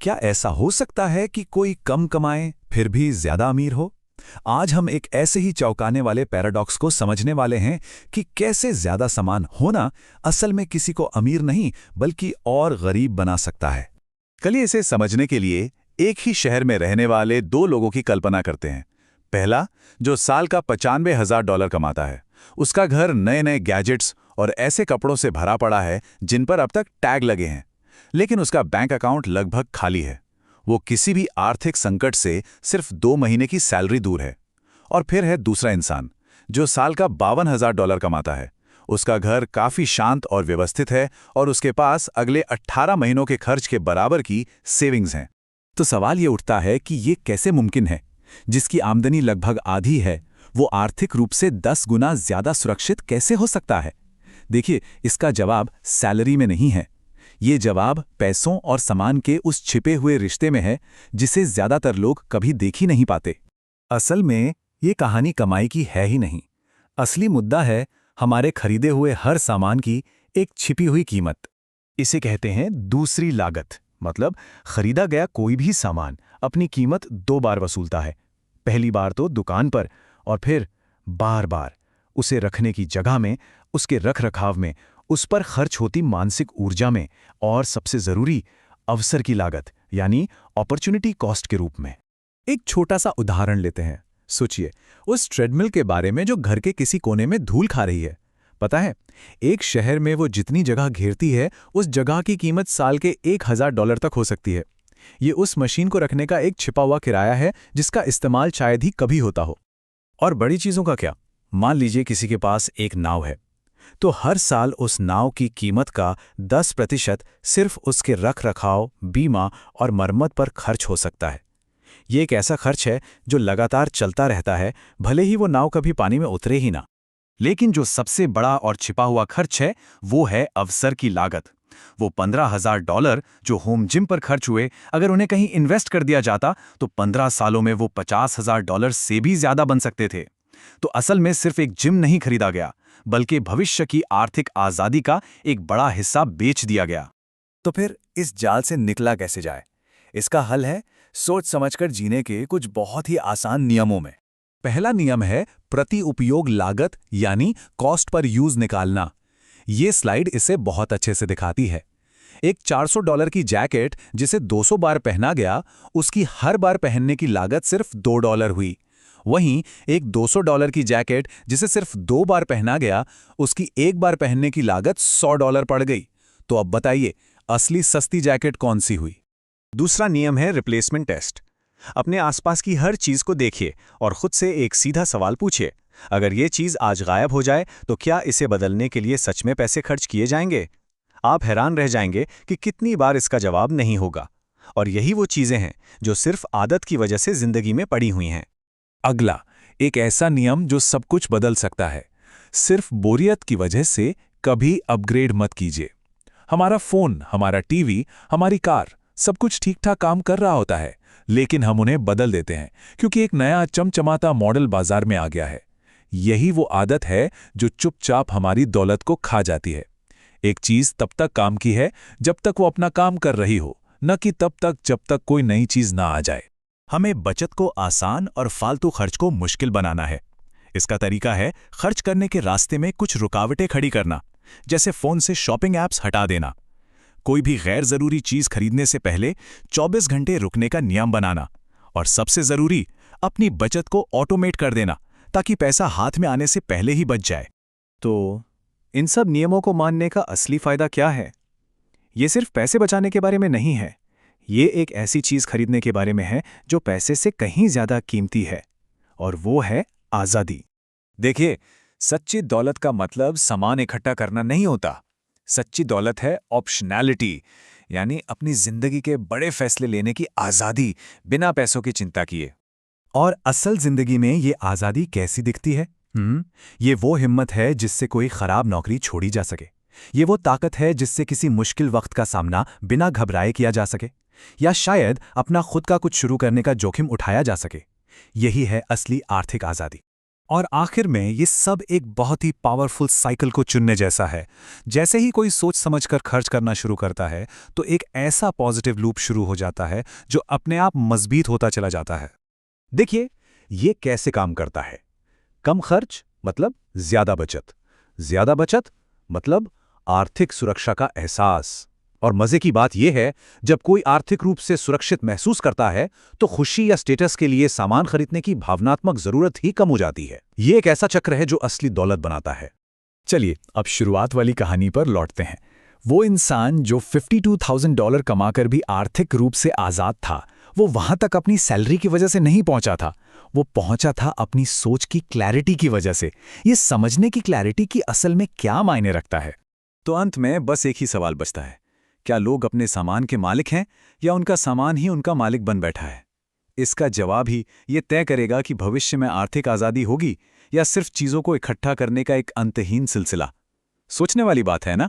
क्या ऐसा हो सकता है कि कोई कम कमाए फिर भी ज्यादा अमीर हो? आज हम एक ऐसे ही चौंकाने वाले पैराडॉक्स को समझने वाले हैं कि कैसे ज्यादा सामान होना असल में किसी को अमीर नहीं बल्कि और गरीब बना सकता है। चलिए इसे समझने के लिए एक ही शहर में रहने वाले दो लोगों की कल्पना करते हैं। पहला, जो साल का $95,000 कमाता है, उसका घर नए नए गैजेट्स और ऐसे कपड़ों से भरा पड़ा है जिन पर अब तक टैग लगे हैं, लेकिन उसका बैंक अकाउंट लगभग खाली है। वो किसी भी आर्थिक संकट से सिर्फ 2 महीने की सैलरी दूर है। और फिर है दूसरा इंसान जो साल का $52,000 कमाता है। उसका घर काफी शांत और व्यवस्थित है और उसके पास अगले 18 महीनों के खर्च के बराबर की सेविंग्स हैं। तो सवाल ये उठता है कि ये कैसे मुमकिन है? जिसकी आमदनी लगभग आधी है, वो आर्थिक रूप से 10 गुना ज्यादा सुरक्षित कैसे हो सकता है? देखिए, इसका जवाब सैलरी में नहीं है। ये जवाब पैसों और सामान के उस छिपे हुए रिश्ते में है जिसे ज्यादातर लोग कभी देख ही नहीं पाते। असल में ये कहानी कमाई की है ही नहीं। असली मुद्दा है हमारे खरीदे हुए हर सामान की एक छिपी हुई कीमत। इसे कहते हैं दूसरी लागत। मतलब खरीदा गया कोई भी सामान अपनी कीमत 2 बार वसूलता है। पहली बार तो दुकान पर, और फिर बार बार उसे रखने की जगह में, उसके रख-रखाव में, उस पर खर्च होती मानसिक ऊर्जा में, और सबसे जरूरी अवसर की लागत यानी अपॉर्चुनिटी कॉस्ट के रूप में। एक छोटा सा उदाहरण लेते हैं। सोचिए उस ट्रेडमिल के बारे में जो घर के किसी कोने में धूल खा रही है। पता है, एक शहर में वो जितनी जगह घेरती है उस जगह की कीमत साल के $1,000 तक हो सकती है। ये उस मशीन को रखने का एक छिपा हुआ किराया है जिसका इस्तेमाल शायद ही कभी होता हो। और बड़ी चीजों का क्या? मान लीजिए किसी के पास एक नाव है, तो हर साल उस नाव की कीमत का 10% सिर्फ उसके रख रखाव, बीमा और मरम्मत पर खर्च हो सकता है। ये एक ऐसा खर्च है जो लगातार चलता रहता है, भले ही वो नाव कभी पानी में उतरे ही ना। लेकिन जो सबसे बड़ा और छिपा हुआ खर्च है वो है अवसर की लागत। वो $15,000 जो होम जिम पर खर्च हुए, अगर उन्हें कहीं इन्वेस्ट कर दिया जाता तो 15 सालों में वो $50,000 से भी ज्यादा बन सकते थे। तो असल में सिर्फ एक जिम नहीं खरीदा गया, बल्कि भविष्य की आर्थिक आजादी का एक बड़ा हिस्सा बेच दिया गया। तो फिर इस जाल से निकला कैसे जाए? इसका हल है सोच समझकर जीने के कुछ बहुत ही आसान नियमों में। पहला नियम है प्रति उपयोग लागत यानी कॉस्ट पर यूज निकालना। ये स्लाइड इसे बहुत अच्छे से दिखाती है। एक $400 की जैकेट जिसे 200 बार पहना गया, उसकी हर बार पहनने की लागत सिर्फ $2 हुई। वहीं एक $200 की जैकेट जिसे सिर्फ 2 बार पहना गया, उसकी एक बार पहनने की लागत $100 पड़ गई। तो अब बताइए, असली सस्ती जैकेट कौन सी हुई? दूसरा नियम है रिप्लेसमेंट टेस्ट। अपने आसपास की हर चीज को देखिए और खुद से एक सीधा सवाल पूछिए, अगर ये चीज आज गायब हो जाए तो क्या इसे बदलने के लिए सच में पैसे खर्च किए जाएंगे? आप हैरान रह जाएंगे कि कितनी बार इसका जवाब नहीं होगा। और यही वो चीजें हैं जो सिर्फ आदत की वजह से जिंदगी में पड़ी हुई हैं। अगला, एक ऐसा नियम जो सब कुछ बदल सकता है। सिर्फ बोरियत की वजह से कभी अपग्रेड मत कीजिए। हमारा फोन, हमारा टीवी, हमारी कार, सब कुछ ठीक ठाक काम कर रहा होता है, लेकिन हम उन्हें बदल देते हैं क्योंकि एक नया चमचमाता मॉडल बाजार में आ गया है। यही वो आदत है जो चुपचाप हमारी दौलत को खा जाती है। एक चीज तब तक काम की है जब तक वो अपना काम कर रही हो, न कि तब तक जब तक कोई नई चीज ना आ जाए। हमें बचत को आसान और फालतू खर्च को मुश्किल बनाना है। इसका तरीका है खर्च करने के रास्ते में कुछ रुकावटें खड़ी करना, जैसे फोन से शॉपिंग ऐप्स हटा देना। कोई भी गैर जरूरी चीज खरीदने से पहले 24 घंटे रुकने का नियम बनाना। और सबसे जरूरी, अपनी बचत को ऑटोमेट कर देना ताकि पैसा हाथ में आने से पहले ही बच जाए। तो इन सब नियमों को मानने का असली फायदा क्या है? ये सिर्फ पैसे बचाने के बारे में नहीं है। ये एक ऐसी चीज खरीदने के बारे में है जो पैसे से कहीं ज्यादा कीमती है, और वो है आजादी। देखिए, सच्ची दौलत का मतलब सामान इकट्ठा करना नहीं होता। सच्ची दौलत है ऑप्शनैलिटी, यानी अपनी जिंदगी के बड़े फैसले लेने की आजादी बिना पैसों की चिंता किए। और असल जिंदगी में ये आजादी कैसी दिखती है? ये वो हिम्मत है जिससे कोई खराब नौकरी छोड़ी जा सके। ये वो ताकत है जिससे किसी मुश्किल वक्त का सामना बिना घबराए किया जा सके, या शायद अपना खुद का कुछ शुरू करने का जोखिम उठाया जा सके। यही है असली आर्थिक आजादी। और आखिर में ये सब एक बहुत ही पावरफुल साइकिल को चुनने जैसा है। जैसे ही कोई सोच समझकर खर्च करना शुरू करता है तो एक ऐसा पॉजिटिव लूप शुरू हो जाता है जो अपने आप मजबूत होता चला जाता है। देखिए, ये कैसे काम करता है। कम खर्च मतलब ज्यादा बचत मतलब आर्थिक सुरक्षा का एहसास। और मजे की बात यह है, जब कोई आर्थिक रूप से सुरक्षित महसूस करता है तो खुशी या स्टेटस के लिए सामान खरीदने की भावनात्मक जरूरत ही कम हो जाती है। ये एक ऐसा चक्र है जो असली दौलत बनाता है। चलिए अब शुरुआत वाली कहानी पर लौटते हैं। वो इंसान जो $52,000 कमाकर भी आर्थिक रूप से आज़ाद था, वो वहां तक अपनी सैलरी की वजह से नहीं पहुंचा था। वो पहुंचा था अपनी सोच की क्लैरिटी की वजह से। ये समझने की क्लैरिटी की असल में क्या मायने रखता है। तो अंत में बस एक ही सवाल बचता है, क्या लोग अपने सामान के मालिक हैं या उनका सामान ही उनका मालिक बन बैठा है? इसका जवाब ही ये तय करेगा कि भविष्य में आर्थिक आज़ादी होगी या सिर्फ चीज़ों को इकट्ठा करने का एक अंतहीन सिलसिला। सोचने वाली बात है ना?